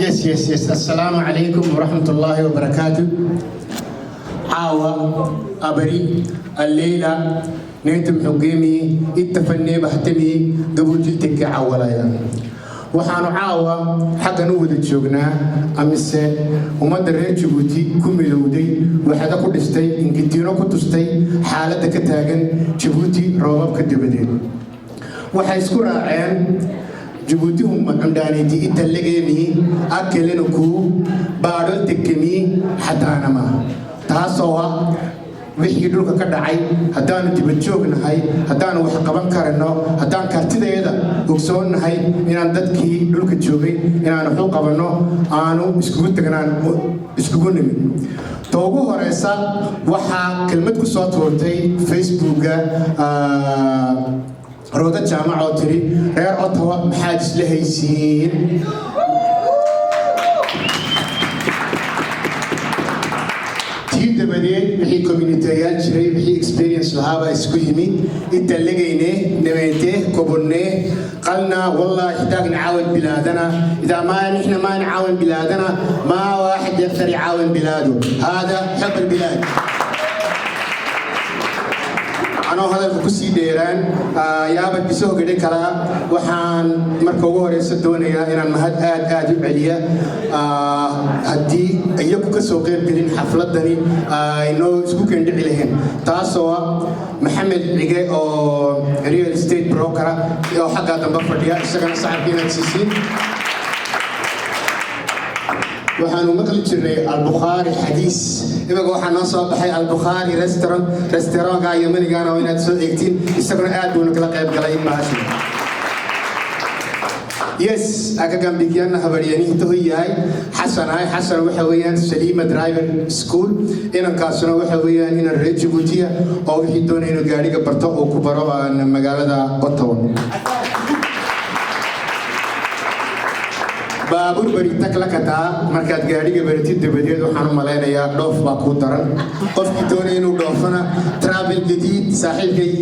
Yes. Assalamu alaikum wa rahmatullahi wa barakatuh. Awa, Abari, Al-Leila, Netum Hugemi, Ittafanne Bahtami, Gabuti Tiki Awalaya. waxaanu caawa xaggan u wada joognaa amise ummadda reer Djibouti ku milowday waxaad ku dhistay ingitiino ku tustay xaaladda ka taagan Djibouti roobabka dibadeed waxay isku raaceen Djibouti ummadandaaneeti inta lageemi akelena ku baadho tekemi xataanama taasoo ah wixii dhulka ka dhacay haddaanu dibad joognahay haddaanu wax qaban karano haddaan kartideeda ogsoonahay inaan dadkii dhulka joogay inaan wax u qabanno aanu iskugu nimid toogu horeysa waxaa kelmad ku soo tuurtay Facebooka Rooda Jaamac oo tiri reer Ottawa maxaad isla haysiin dabadeed wixii community-yaal jiray wixii experience lahaaba isku yimid inta lagayne nameete kobonne qalna wallahi ihtaag nعاون بلادنا إذا ما نحن ما نعاون بلادنا ما واحد يقدر يعاون بلاده هذا حب البلاد أنا هذا الكوسي ديران يا بد بيسوق لي كلا وحان مركوه رئيس الدنيا إن المهد آد عليا هدي أيوك كسوقين بين حفلة دني إنه سكوك عند عليهم تاسوا محمد رجع أو ريال استيت بروكر أو حاجة تنبفرديا إستغنا صاحبين السيسين waxaanu maqli jirnay al-Bukhari xadiis imaga waxaan noo soo baxay al-Bukhari restaurant ay Yamaniga oo inaad soo eegtiin isaguna aad uu kala qayb galay maashi yes aga gambiyana habariyani intuu yahay Xasan waxa weeyaan Salima Driver School inankaasuna waxa weeyaan in reer Djibouti oo wixii doonay inuu gaariga barto oo ku baro magaalada Ottawa baabur baritak la kataa markaad gaariga baritid dabadeed waxaan u maleynayaa dhoof baa ku daran qofkii doonay inuu dhoofana travel jadiid saaxiibkay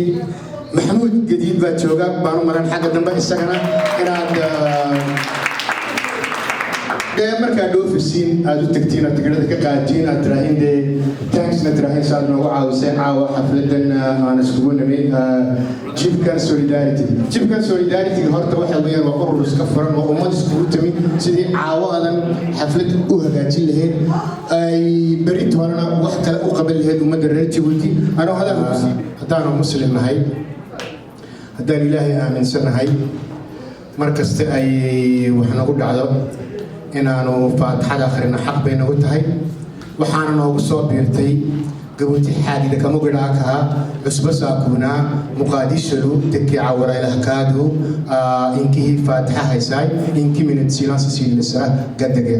Maxamuud jadiid baa jooga baan u maran xagga dambe isagana inaad markaa dhoofisiin aad u tagtiin aad tigirada ka qaadtiin aad tiraaheen dee tanksna tiraaheen saad noogu caawiseen caawa xafladan aan iskugu nimid jibkan solidarity horta waxa weeyaan waa urur iska furan oo ummad iskugu timid sidii caawadan xaflad u hagaajin lahayd ay berit horena wax kale u qaban lahayd ummadda reer Djibouti anoo haddaanu muslim nahay haddaan ilaahay aaminsanahay markasta ay wax nagu dhacdo inaanu faatixada akhrino xaq bay nagu tahay waxaana noogu soo biirtay Djibouti xaadida kama gudhaaka cusba saakuna muqaadishalu teki awra ila kaadu inkii faatixa haysay inkii min silence silisa gadage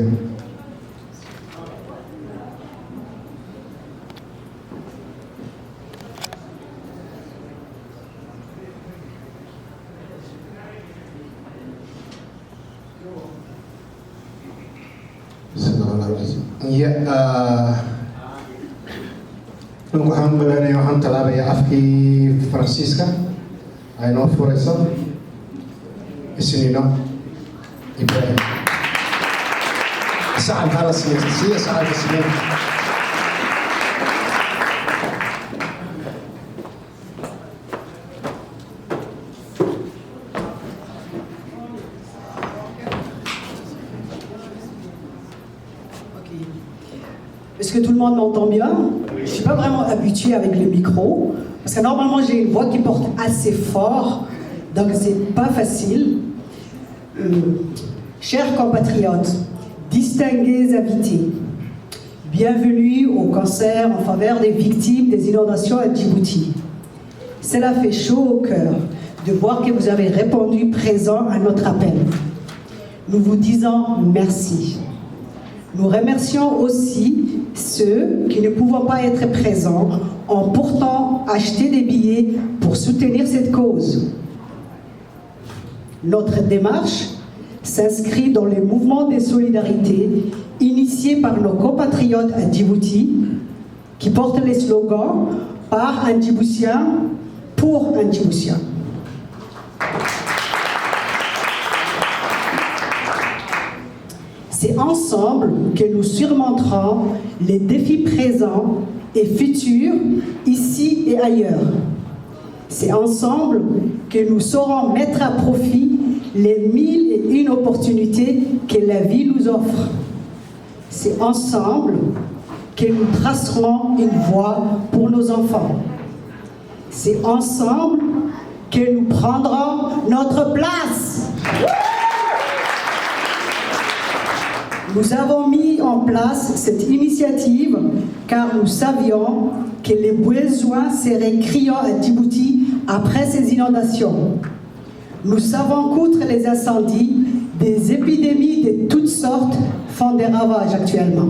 waxaan balanayaa waxaan talaabayaa afkii Faransiiska ay noo furayso isniino Ibrahim sacad kala siya sacad isniin Est-ce que tout le monde m'entend bien? Je ne suis pas vraiment habituée avec le micro, parce que normalement j'ai une voix qui porte assez fort, donc c'est pas facile. Chers compatriotes, distingués invités, bienvenue au concert en faveur des victimes des inondations à Djibouti. Cela fait chaud au cœur de voir que vous avez répondu présent à notre appel. Nous vous disons merci. Nous remercions aussi ceux qui ne pouvant pas être présents ont pourtant acheté des billets pour soutenir cette cause. Notre démarche s'inscrit dans le mouvement de solidarité initié par nos compatriotes à Djibouti qui portent les slogans « Par un Djiboutien, pour un Djiboutien ». C'est ensemble que nous surmonterons les défis présents et futurs, ici et ailleurs. C'est ensemble que nous saurons mettre à profit les 1001 opportunités que la vie nous offre. C'est ensemble que nous tracerons une voie pour nos enfants. C'est ensemble que nous prendrons notre place. Nous avons mis en place cette initiative car nous savions que les besoins seraient criants à Djibouti après ces inondations. Nous savons qu'outre les incendies, des épidémies de toutes sortes font des ravages actuellement.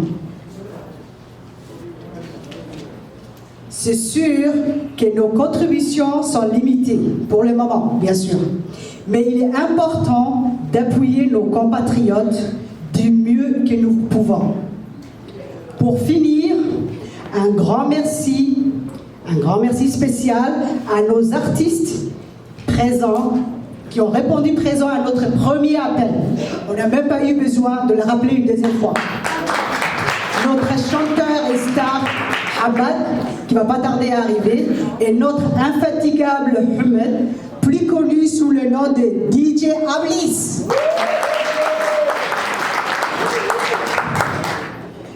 C'est sûr que nos contributions sont limitées, pour le moment, bien sûr. Mais il est important d'appuyer nos compatriotes du mieux que nous pouvons. Pour finir, un grand merci spécial à nos artistes présents qui ont répondu présent à notre premier appel. On n'a même pas eu besoin de le rappeler une deuxième fois. Notre chanteur et star Abad, qui ne va pas tarder à arriver, et notre infatigable Ahmed, plus connu sous le nom de DJ Ablis.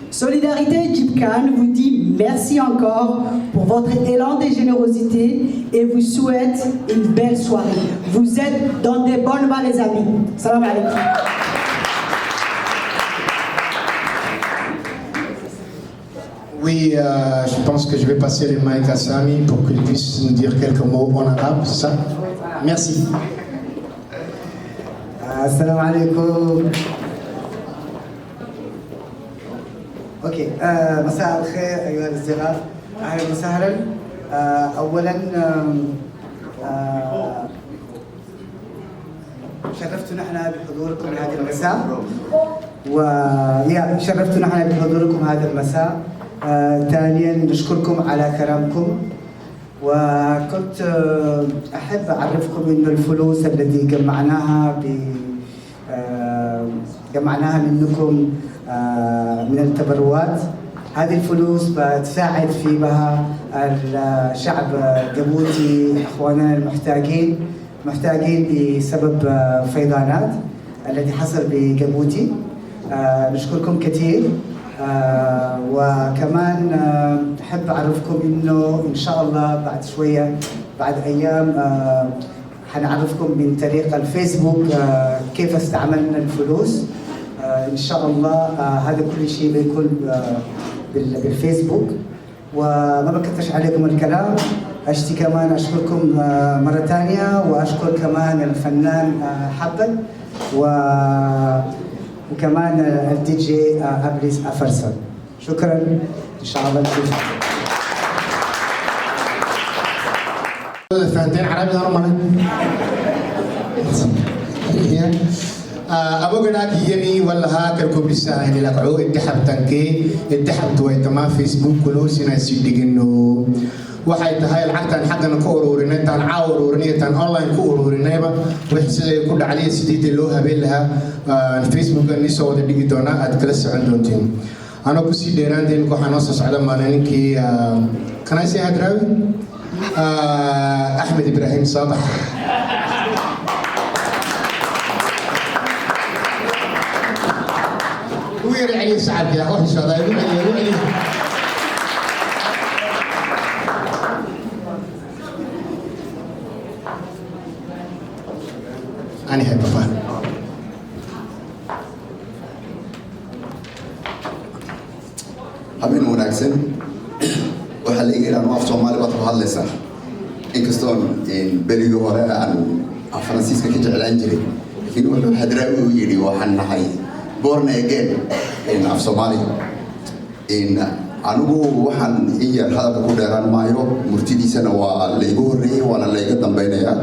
Solidarité Djibkan vous dit merci encore pour votre élan de générosité et vous souhaite une belle soirée. Vous êtes dans des bonnes mains, les amis. Salam alaikum. Oui, je pense que je vais passer le mic à Sami pour qu'il puisse nous dire quelques mots en arabe, c'est ça? Merci. Assalamu alaikum. اوكي مساء الخير ايها الاصدقاء، اهلا وسهلا. اولا شرفتنا احنا بحضوركم هذا المساء، شرفتنا احنا بحضوركم هذا المساء. ثانيا نشكركم على كرمكم، وكنت احب اعرفكم انه الفلوس التي جمعناها منكم من التبرعات، هذه الفلوس بتساعد في بها الشعب الجيبوتي، اخواننا المحتاجين بسبب فيضانات التي حصل بجيبوتي. نشكركم كثير. وكمان احب اعرفكم انه ان شاء الله بعد شويه، بعد ايام، حنعرفكم من طريق الفيسبوك كيف استعملنا الفلوس. ان شاء الله هذا كل شيء بيكون بالفيسبوك. وما بكتش عليكم الكلام، اشتي كمان اشكركم مره ثانيه، واشكر كمان الفنان حبل وكمان الدي جي ابليس افرسن. شكرا، ان شاء الله نشوفكم. فهمتين عربي نورمال؟ أبوغنا كيمي ولا هاكر كوبيسا هني لقعو الدحب تنكي الدحب توي تما فيسبوك كلو سينا سيدينو waxay tahay lacagtan xaqana ku ururinay tan caawirinay tan online ku ururinayba wixii ku dhacay sidii loo habeen lahaa Facebook ni soo wada dhigi doona aad kala socon doontiin. Ana ku sii dheeraanteen waxaan soo socda maalinkii kana si hadraawi Ahmed Ibrahim Sabax. ويري علي سعد يا اخوي شاطر وعلي أنا هيك بفهم. habeen wanaagsan waxaa la eegay inaan af Soomaali baad ku hadlaysaa inkastoo berigii hore aan Faransiiska ka jeclaan jiray laakiin wuxuu hadraawi u yidhi waxaan nahay born again af Soomaali. anigu waxaan iyar hadalka ku dheeraan maayo, murtidiisana waa laygu horreeyey waana layga dambeynayaa.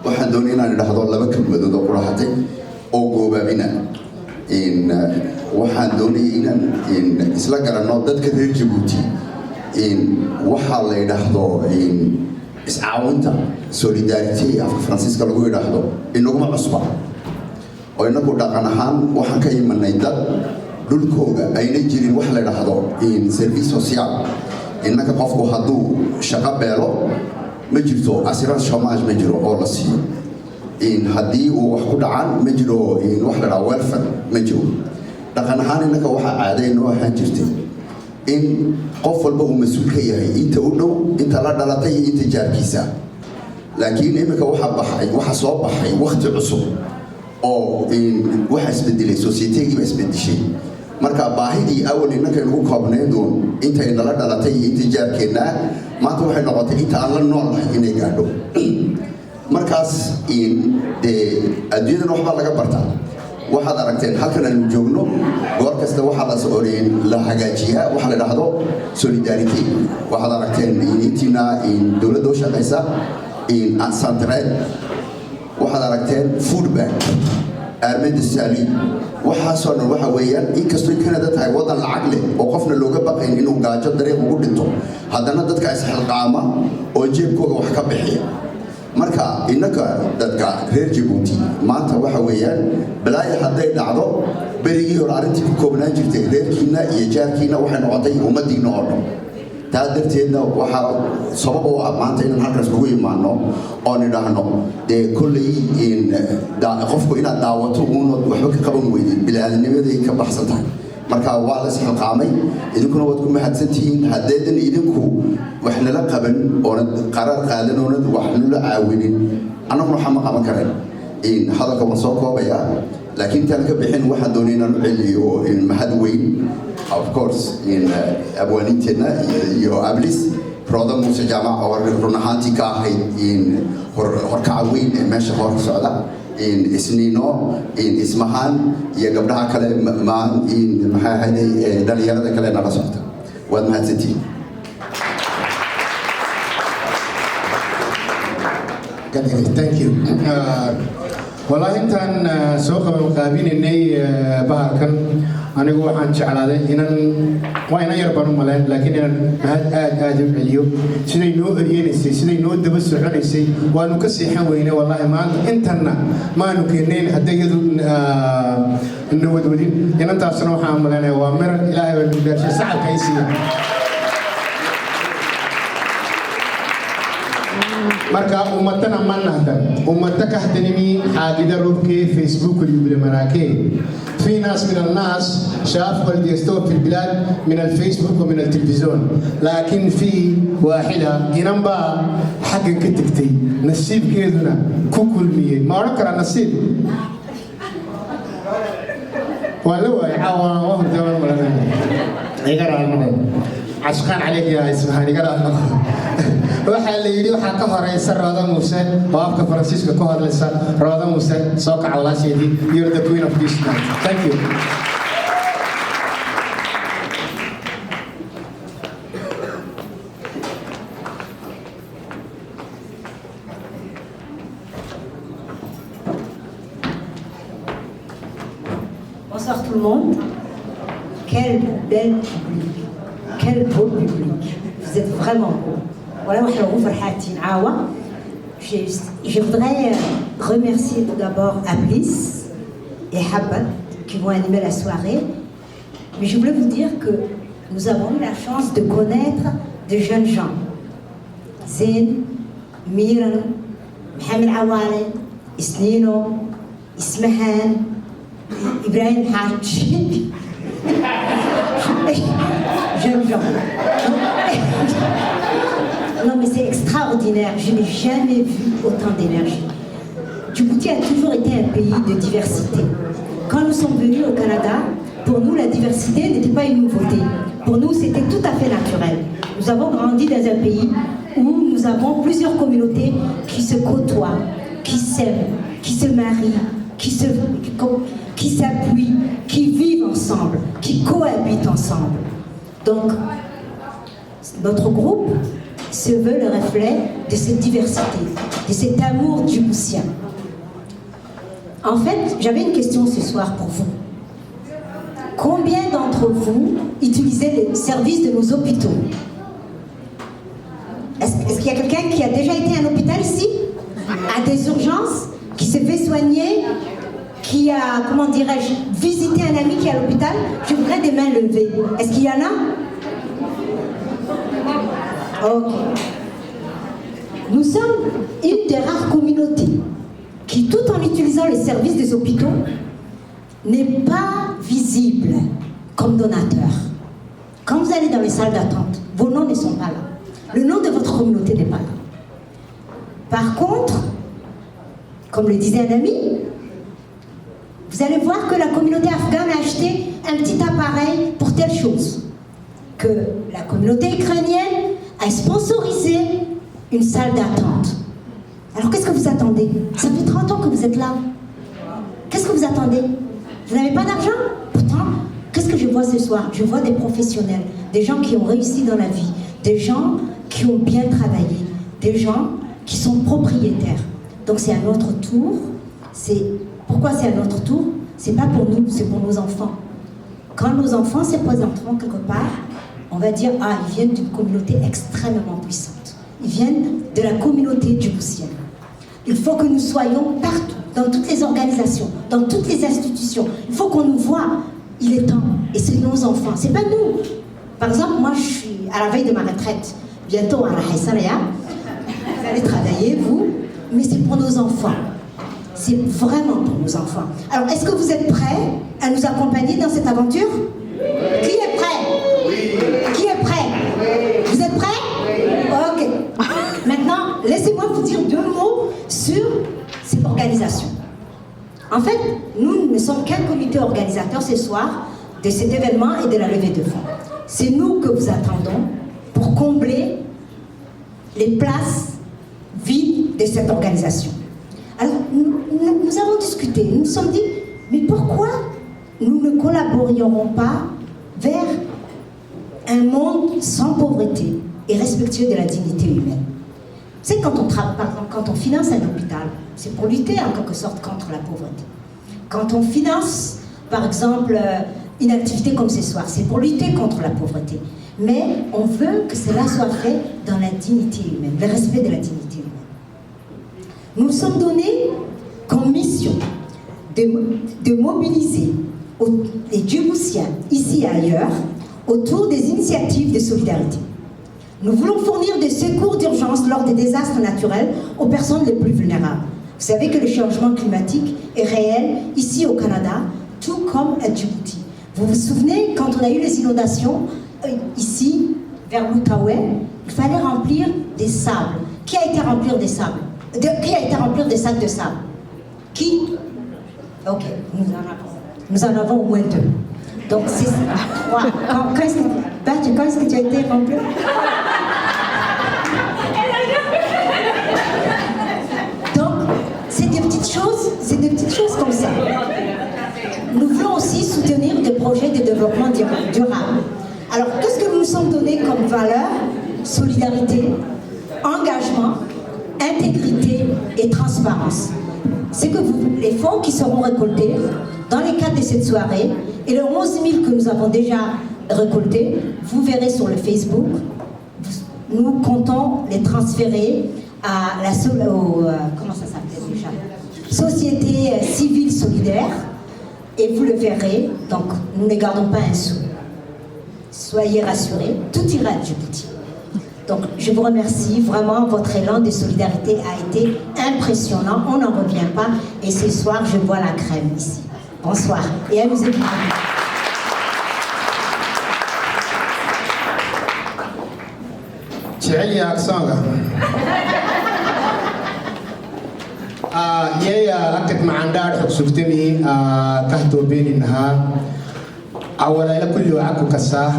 waxaan doonay inaan idhaahdo laba kelmadood oo quraxatay oo goobaabina. waxaan doonayay inaan isla garanno dadka reer Djibouti waxaa la yidhaahdo iscaawinta solidarity afka Faransiiska lagu yidhaahdo inaguma cusba. oo inagu dhaqan ahaan waxaan ka imanay dad dhulkooga ayna jirin wax la dhahdo service social innaka qofku hadduu shaqo beelo ma jirto assurance chômage ma jiro oo la siiyo haddii uu wax ku dhacaan ma jiro wax la dhaho welfare ma jiro dhaqan ahaan innaka waxaa caadayn oo ahaan jirtay in qof walba uu mas-uul ka yahay inta u dhow inta la dhalatay iyo inta jaarkiisa laakiin iminka waxa soo baxay waqti cusub oo waxa isbedelay society-giiba isbedeshay marka baahidii awal innaka lagu koobnaydoon inta inala dhalatay iyo inta jaarkeena maanta waxay noqotay inta aan la noolahay inay gaadho markaas adduunyadan waxbaa laga bartaa waxaad aragteen halkan aanu joogno goor kasta waxaa la hagaajiyaa waxa la dhahdo solidarity waxaad aragteen intiina dowladda u shaqaysa centred waxaad aragteen food bank armada sali waxaasoo dhan waxa weeyaan inkastoo Canada tahay wadan lacag leh oo qofna looga baqayn inuu gaajo dariiq ugu dhinto haddana dadka isxilqaama oo jeebkooda wax ka bixiya marka innaka dadka reer Djibouti maanta waxa weeyaan balaayo hadday dhacdo berigii hore arrintii ku koobnaan jirtay reerkiina iyo jaarkiina waxay noqotay ummadiina oo dhan taa darteedna waxaa sabab u ah maanta inaan halkaas ugu imaano oo nidhaahno dee kolley qofku inaad daawato uunad waxba ka qaban weydid bili-aadanimaday ka baxsan tahay marka waa la isxilqaamay idinkuna waad ku mahadsantihiin haddeedan idinku wax nala qaban oonad qaraar qaadan oonad wax nala caawinin annaguna waxaa ma qaban karen hadalka waan soo koobayaa laakiin intaan ka bixin waxaan doonay inaan u celiyo mahad weyn of course abwaaninteenna iyo ablis rooda muuse jaamac oo run ahaantii ka ahayd horkaca weyn ee meesha hor socda isniino ismahaan iyo gabdhaha kale maxaa ahayday dhalinyarada kale nala socta waad mahadsantihiin thank you والله intaan soo qabanqaabinay bahalkan anigu waxaan jeclaaday waa ina yar baan u malayn laakiin inaan aad u celiyo siday noo eryenaysay siday noo daba soconaysay waanu ka seexan weynay wallahi maanta intanna maanu keenayn haddayadu nawadwadin inantaasna waxaan malaynaya waa mir ilaahay baa nu gaashay sacabka ay siiya marka ummatana ma nahdan ummata ka hadnimi xaadida rubkii facebook iyo maraakee في ناس من الناس شافوا اللي يستوى في البلاد من الفيسبوك ومن التلفزيون لكن في واحدة ينبع حق كتكتي نسيب كيدنا كوكل مية ما ركر نسيب ولو يعاون وهم دون ولا يقرأ المهم عشقان عليك يا اسمها يقرأ المهم waxaa la yidhi waxaa ka horeysa Rooda Muuse oo afka Faransiiska ku hadlaysa Rooda Muuse soo kaca walaasheedii you're the queen of this night thank you Bonsoir tout le monde. Quel bel public. Quel beau public. Vous êtes vraiment beau. Je voudrais remercier tout d'abord Ablis et Habbat qui vont animer la soirée. Mais je voulais vous dire que nous avons eu la chance de connaître de jeunes gens. Zain, Miran, Mohamed Awale, Isnino, Ismahan, Ibrahim Hachi. Jeunes gens. Non mais c'est extraordinaire, je n'ai jamais vu autant d'énergie. Djibouti a toujours été un pays de diversité. Quand nous sommes venus au Canada, pour nous la diversité n'était pas une nouveauté. Pour nous c'était tout à fait naturel. Nous avons grandi dans un pays où nous avons plusieurs communautés qui se côtoient, qui s'aiment, qui se marient, qui s'appuient, qui vivent ensemble, qui cohabitent ensemble. Donc notre groupe se veut le reflet de cette diversité, de cet amour djiboutien. En fait, j'avais une question ce soir pour vous. Combien d'entre vous utilisez les services de nos hôpitaux? Est-ce qu'il y a quelqu'un qui a déjà été à un hôpital ici? À des urgences? Qui se fait soigner? qui a, comment dirais-je, visité un ami qui est à l'hôpital? Je voudrais des mains levées. Est-ce qu'il y en a? Ok. Nous sommes une des rares communautés qui, tout en utilisant les services des hôpitaux, n'est pas visible comme donateur. Quand vous allez dans les salles d'attente, vos noms ne sont pas là. Le nom de votre communauté n'est pas là. Par contre, comme le disait un ami, vous allez voir que la communauté afghane a acheté un petit appareil pour telle chose. Que la communauté ukrainienne a sponsorisé une salle d'attente. Alors qu'est-ce que vous attendez? Ça fait 30 ans que vous êtes là. Qu'est-ce que vous attendez? Vous n'avez pas d'argent? Pourtant, qu'est-ce que je vois ce soir? Je vois des professionnels, des gens qui ont réussi dans la vie, des gens qui ont bien travaillé, des gens qui sont propriétaires. Donc c'est à notre tour. Pourquoi c'est à notre tour? C'est pas pour nous, c'est pour nos enfants. Quand nos enfants se présenteront quelque part, on va dire, ah, ils viennent d'une communauté extrêmement puissante. Ils viennent de la communauté djiboutienne. Il faut que nous soyons partout, dans toutes les organisations, dans toutes les institutions. Il faut qu'on nous voit. Il est temps. Et c'est nos enfants. C'est pas nous. Par exemple, moi, je suis à la veille de ma retraite. Bientôt à la Haïsanaya. Vous allez travailler, vous. Mais c'est pour nos enfants. C'est vraiment pour nos enfants. Alors, est-ce que vous êtes prêts à nous accompagner dans cette aventure? Qui est prêt? Oui. Qui est prêt? Oui. Vous êtes prêts? Oui. Ok. Maintenant, laissez-moi vous dire 2 mots sur cette organisation. En fait, nous ne sommes qu'un comité organisateur ce soir de cet événement et de la levée de fonds. C'est nous que vous attendons pour combler les places vides de cette organisation. Alors, nous avons discuté, nous nous sommes dit, mais pourquoi nous ne collaborerons pas vers un monde sans pauvreté et respectueux de la dignité humaine? C'est quand on travaille, par exemple, quand on finance un hôpital, c'est pour lutter en quelque sorte contre la pauvreté. Quand on finance, par exemple, une activité comme ce soir, c'est pour lutter contre la pauvreté. Mais on veut que cela soit fait dans la dignité humaine, le respect de la dignité humaine. Nous nous sommes donnés comme mission de mobiliser les Djiboutiens, ici et ailleurs, autour des initiatives de solidarité. Nous voulons fournir des secours d'urgence lors des désastres naturels aux personnes les plus vulnérables. Vous savez que le changement climatique est réel ici au Canada, tout comme à Djibouti. Vous vous souvenez, quand on a eu les inondations, ici, vers l'Outaouais, il fallait remplir des sables. Qui a été remplir des sables? Qui a été remplir des sacs de sable? Qui? Ok, nous en avons au moins 2. Donc c'est ça. Wow. Quand est-ce que tu as été rempli? Donc, c'est des petites choses comme ça. Nous voulons aussi soutenir des projets de développement durable. Alors, qu'est-ce que nous nous sommes donnés comme valeur? Solidarité, engagement, intégrité et transparence. C'est que les fonds qui seront récoltés dans le cadre de cette soirée et les 11 000 que nous avons déjà récoltés, vous verrez sur le Facebook, nous comptons les transférer à la comment ça s'appelle déjà? Société civile solidaire, et vous le verrez, donc nous ne gardons pas un sou. Soyez rassurés, tout ira à Djibouti. Donc je vous remercie, vraiment votre élan de solidarité a été impressionnant, on n'en revient pas, et ce soir je bois la crème ici. Bonsoir, et amusez-vous. Tchèlia Aksanga. يا أكد مع عندار حق سبتمي كهتو بين إنها أولا لكل وعكو كساه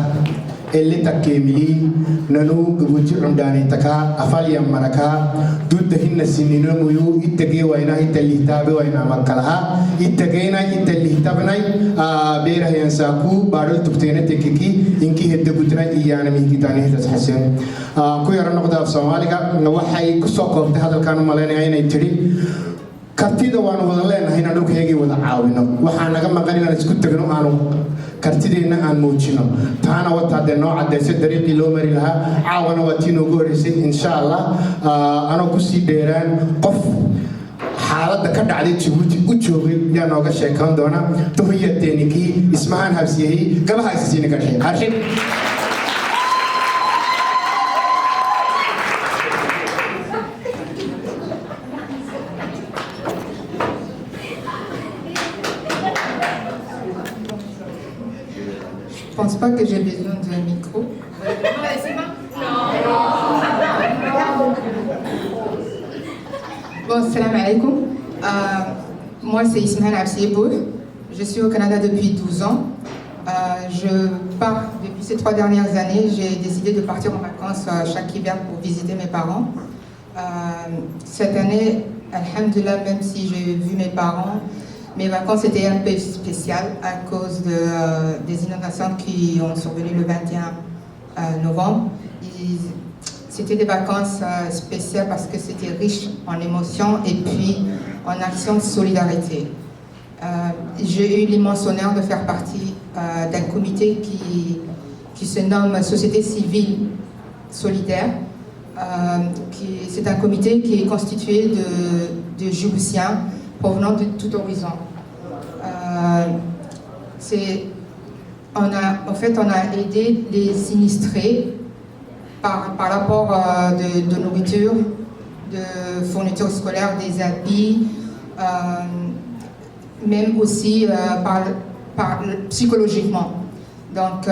اللي تكيملي ننو قبوتي عمداني تكا أفال يمركا دود هن السنين ميو إتقي وينا إتالي تابي وينا مكالها إتقينا إتالي تابنا بيره ينساكو بارل تبتين تكيكي إنكي هدبوتنا إيانا ميكي تاني هتتحسن كو يرى نقضى في سواليكا نوحي كسوكو بتهذا كانوا مالين عين يتري kartida waan wada leenahay inaan dhulkayagii wada caawino waxaan naga maqan inaan isku tagno aanu kartideena aan muujino taana wata de noo cadeysay dariiqii loo mari lahaa caawana waa tii noogu horeysay insha allah anoo kusii dheeraan qof xaaladda ka dhacday Djibouti u joogay yaa nooga sheekan doona tuhiyadeenikii ismahan habsiyay gabaha isisiina ka dhexay arxib Je pense pas que j'ai besoin d'un micro. Bon, salam alaikum. Moi, c'est Ismaël Absieboul. Je suis au Canada depuis 12 ans. Je pars depuis ces 3 dernières années. J'ai décidé de partir en vacances chaque hiver pour visiter mes parents. Cette année, alhamdoulilah, même si j'ai vu mes parents, mes vacances étaient un peu spéciales à cause des inondations qui ont survenu le 21 novembre. C'était des vacances spéciales parce que c'était riche en émotions et puis en actions de solidarité. J'ai eu l'immense honneur de faire partie d'un comité qui se nomme Société civile solidaire. C'est un comité qui est constitué de Djiboutiens provenant de tout horizon. On a aidé les sinistrés par l'apport de nourriture, de fournitures scolaires, des habits, même aussi psychologiquement. Donc,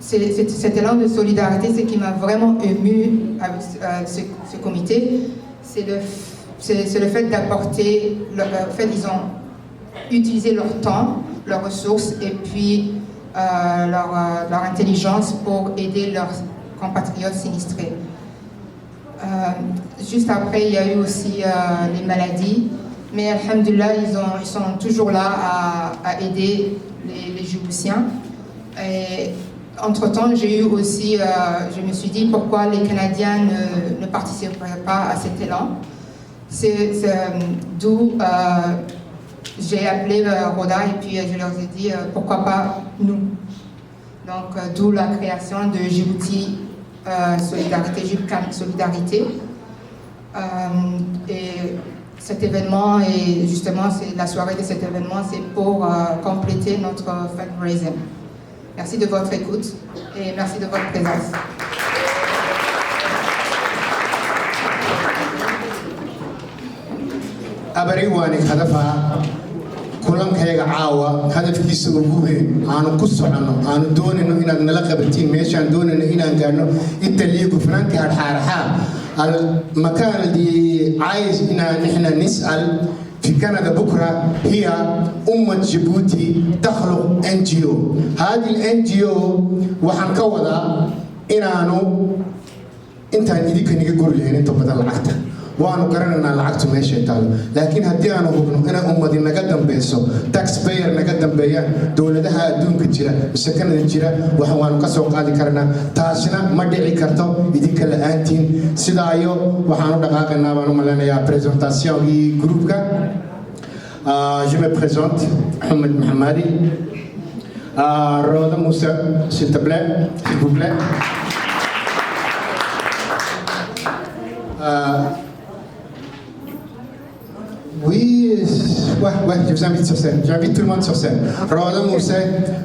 cet élan de solidarité, ce qui m'a vraiment ému avec ce comité, c'est le fait d'apporter, ils ont utilisé leur temps, leurs ressources et puis leur intelligence pour aider leurs compatriotes sinistrés. Juste après, il y a eu aussi les maladies, mais alhamdoulilah, ils sont toujours là à aider les Djiboutiens. Et entre-temps, j'ai eu aussi, je me suis dit pourquoi les Canadiens ne participeraient pas à cet élan. D'où j'ai appelé Roda et puis je leur ai dit pourquoi pas nous. Donc d'où la création de Djibouti Solidarité. Et cet événement, et justement la soirée de cet événement, c'est pour compléter notre fundraising. Merci de votre écoute et merci de votre présence. abariwaani hadafa kulankayga caawa hadafkiisa ugu weyn aanu ku socono aanu doonayno inaad nala qabatiin meeshaan doonayno inaan gaarno inta liigu fanaanka harxaaraxaa المكان الذي عايز نحن نسأل في كندا بكرة هي أمة جيبوتي تخلق NGO. هذه الNGO وحنكوضها إنانو أنت هنيديك نيجور لهن أنت بدل العقد وأنا قررنا العقد ماشي تالو لكن هدي أنا هو أنا أمة دي نقدم بيسو تاكس باير نقدم بيا دولة ده دون كتيرة مسكنا الجيرة وحوان قصو قادي كرنا تاسنا ما دعي كرتو يديك الأنتين سدايو وحانو دقاقنا وانو ملنا يا بريزنتاسيون في جروب كا je me présente Ahmed Mohammadi Roda Moussa s'il te plaît s'il vous plaît Oui, ouais, je vous invite sur scène. J'invite tout le monde sur scène. Roda Moussa,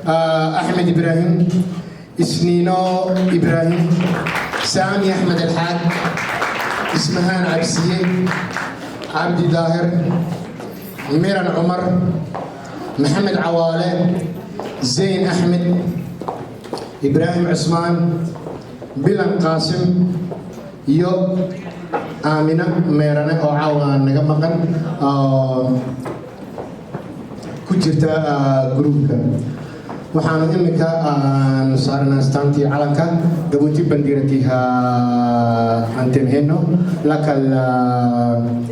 Ahmed Ibrahim, Isnino Ibrahim, Sami Ahmed El-Had, Ismahan Absiye, Abdi Dahir, Miran Omar, Mohamed Awale, Zain Ahmed, Ibrahim Osman, Bilan Qasim, Yo Amina meerane oo caawa naga maqan ku jirta groupka waxaanu imika saarnaa staantii calanka Djibouti bandiratiha antemheno lakal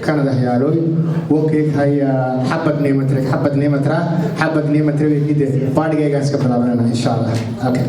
Canada hayaloy wokek haya habad neematrek habad neematra habad neematre wikide paadhigayga iska bilaabanana insha Allah okay